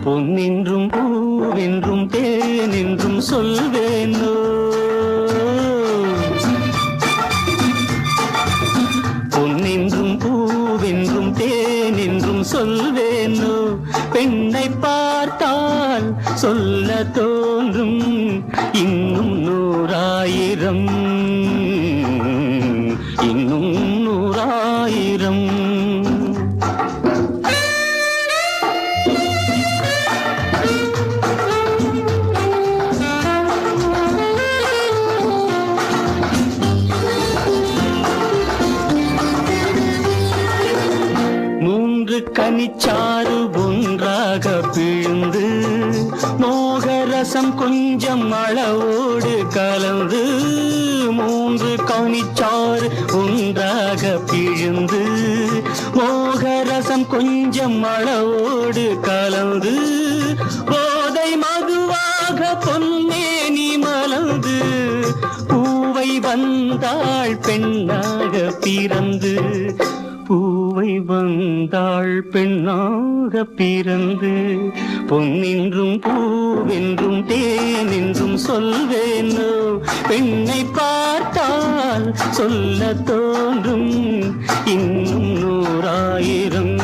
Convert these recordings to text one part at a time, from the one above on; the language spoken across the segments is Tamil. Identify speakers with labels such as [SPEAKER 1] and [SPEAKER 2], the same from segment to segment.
[SPEAKER 1] பொன்னென்றும் பூவென்றும் தேனென்றும் சொல்வேனோ. பொன்னென்றும் பூவென்றும் தேனென்றும் சொல்வேனோ. பெண்ணை பார்த்தால் சொல்ல தோன்றும் இன்னும் நூறாயிரம், இன்னும் நூறாயிரம். மூன்று கனிச்சாறு ஒன்றாக பிழிந்து மோகரசம் கொஞ்சம் அளவோடு கலந்து. மூன்று கனிச்சாறு ஒன்றாக பிழிந்து மோகரசம் கொஞ்சம் அளவோடு கலந்து. போதை மதுவாக பொன்னேனி மலர்ந்து பூவை வந்தாள் பெண்ணாக பிறந்து. பூவை வந்தாள் பெண்ணாக பிறந்து. பொன்னென்றும் பூவென்றும் தேனென்றும் சொல்வேனோ. பெண்ணை பார்த்தால் சொல்ல தோன்றும் இன்னும் நூறாயிரம்.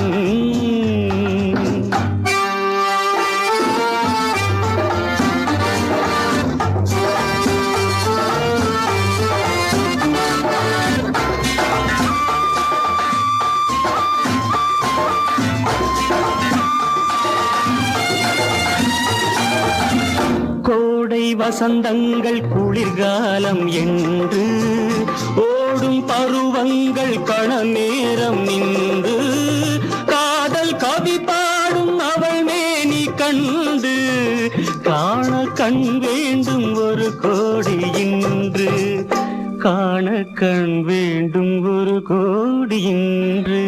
[SPEAKER 1] கோடை வசந்தங்கள் குளிர்காலம் என்று ஓடும் பருவங்கள் கண நேரம் நின்று. காதல் கவி பாடும் அவள் மேனி கண்டு காண கண் வேண்டும் ஒரு கோடி இன்று. காண கண் வேண்டும் ஒரு கோடி இன்று.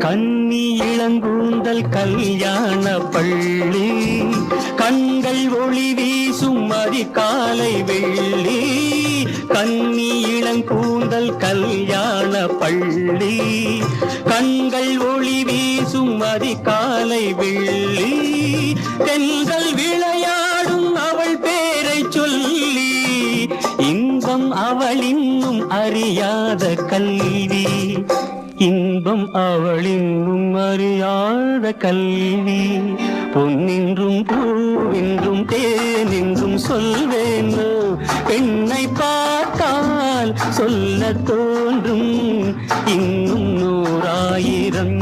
[SPEAKER 1] கன்னி இளங்கூந்தல் கல்யாண பள்ளி கண்கள் ஒளி வீசும் அதிகாலை வெள்ளி. கன்னி இளங்கூந்தல் கல்யாண பள்ளி கண்கள் ஒளி வீசும் அதிகாலை வெள்ளி. தென்றல் விளையாடும் அவள் பேரை சொல்லி இன்பம் அவள் இன்னும் அறியாத கல்வி. இன்பம் அவள் இன்னும் அறியாத கல்வி. பொன்னென்றும் பூவென்றும் தேனென்றும் சொல்வேனோ. பெண்ணை பார்த்தால் சொல்ல தோன்றும் இன்னும் நூறாயிரம்.